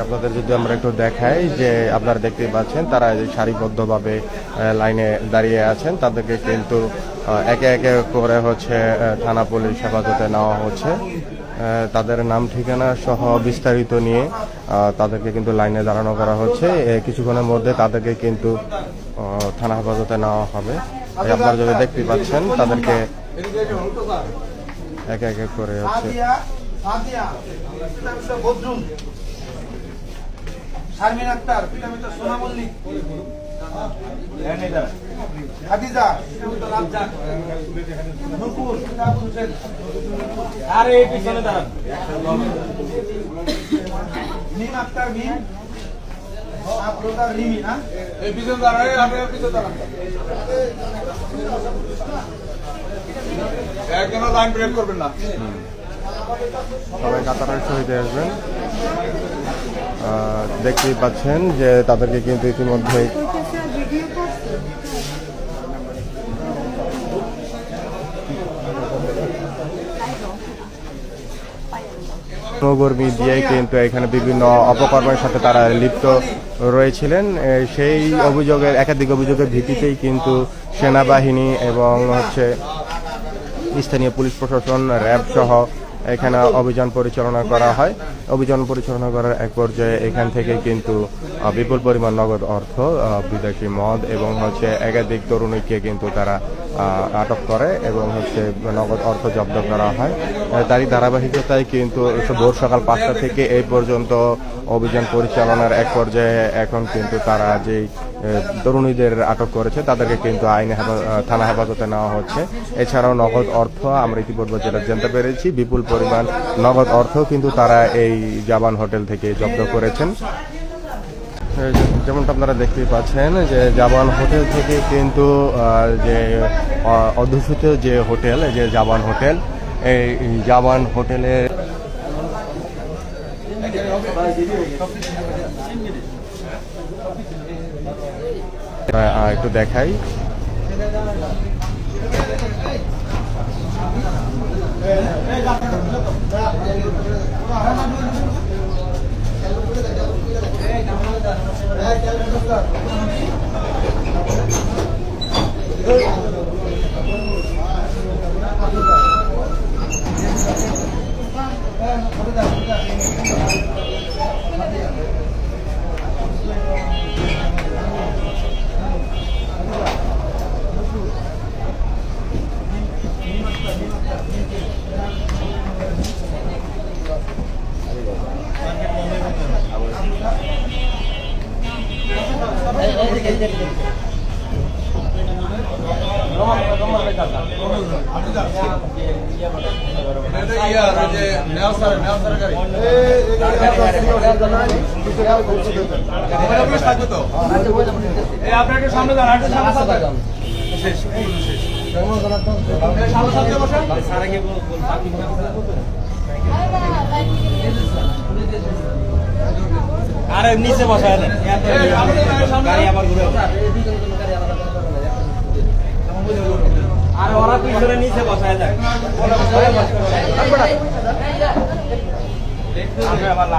আপনাদের যদি আমরা একটু দেখাই যে আপনারা দেখতে পাচ্ছেন তারা সারিবদ্ধভাবে লাইনে দাঁড়িয়ে আছেন, তাদেরকে কিন্তু একে একে করে হচ্ছে থানা পুলিশ হেফাজতে নেওয়া হচ্ছে। তাদের নাম ঠিকানা সহ বিস্তারিত নিয়ে তাদেরকে কিন্তু লাইনে দাঁড়ানো করা হচ্ছে। কিছুক্ষণের মধ্যে তাদেরকে কিন্তু থানা হেফাজতে নেওয়া হবে। আপনারা যদি দেখতে পাচ্ছেন তাদেরকে একে একে করে হচ্ছে শারমিন আক্তার, পিতা মিত্র সোনা মল্লিক, খাদিজা, পিতা মিত্র রাজ্জাক, নূপুর, পিতা আবু হোসেন। আরে এই পিছনে দাঁড়ান। মিম আক্তার, মিম আপনার রিমি না, এই পিছনে দাঁড়ান, আপনার পিছনে দাঁড়ান। একজনও লাইন ব্রেক করবেন না, সবাই কাতারের সহিত আসবেন। দেখতেই পাচ্ছেন যে তাদেরকে কিন্তু ইতিমধ্যে কর্মী দিয়ে কিন্তু এখানে বিভিন্ন অপকর্মের সাথে তারা লিপ্ত রয়েছিলেন। সেই অভিযোগের একাধিক অভিযোগের ভিত্তিতেই কিন্তু সেনাবাহিনী এবং হচ্ছে স্থানীয় পুলিশ প্রশাসন, র্যাব সহ এখানে অভিযান পরিচালনা করা হয়। অভিযান পরিচালনা করার এক পর্যায়ে এখান থেকে কিন্তু বিপুল পরিমাণ নগদ অর্থ, বিদেশি মদ এবং হচ্ছে একাধিক তরুণীকে কিন্তু তারা আটক করে এবং হচ্ছে নগদ অর্থ জব্দ করা হয়। তারই ধারাবাহিকতায় কিন্তু ভোর সকাল 5টা থেকে এই পর্যন্ত অভিযান পরিচালনার এক পর্যায়ে এখন কিন্তু তারা যেই তরুণীদের আটক করেছে তাদেরকে কিন্তু থানা হেফাজতে নেওয়া হচ্ছে। এছাড়াও নগদ অর্থ আমরা ইতিপূর্বে যেটা জানতে পেরেছি, বিপুল পরিমাণ নগদ অর্থ কিন্তু তারা এই জাবান হোটেল থেকে জব্দ করেছেন। যেমনটা আপনারা দেখতেই পাচ্ছেন যে জাবান হোটেল থেকে কিন্তু যে অধ্যুষিত যে হোটেল, যে জাবান হোটেল, এই জাবান হোটেলে একটু দেখাই। আপনার সামনে দাঁড়ান, আরে নিচে বসায় দেন, গাড়ি আবার ঘুরে আর ওরা পিছনে নিচে বসায় দেন।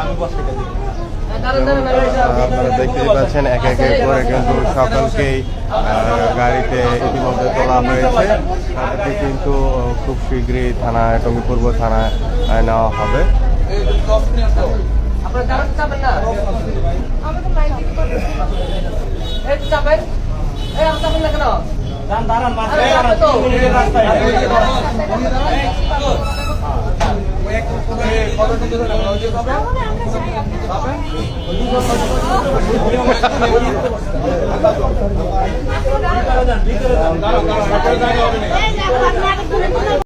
আমি বসে আপনারা দেখতেই পাচ্ছেন এক এক করে কিন্তু সকলকেই গাড়িতে ইতিমধ্যে তোলা হয়েছে। তাদেরকে কিন্তু খুব শীঘ্রই থানায় টঙ্গী পূর্ব থানায় নেওয়া হবে। দাঁড়ান মাথায় দাঁড়ান 3 মিনিটের রাস্তায় ভিতরে যান, ভিতরে যান, দাঁড়ান, দাঁড়ান,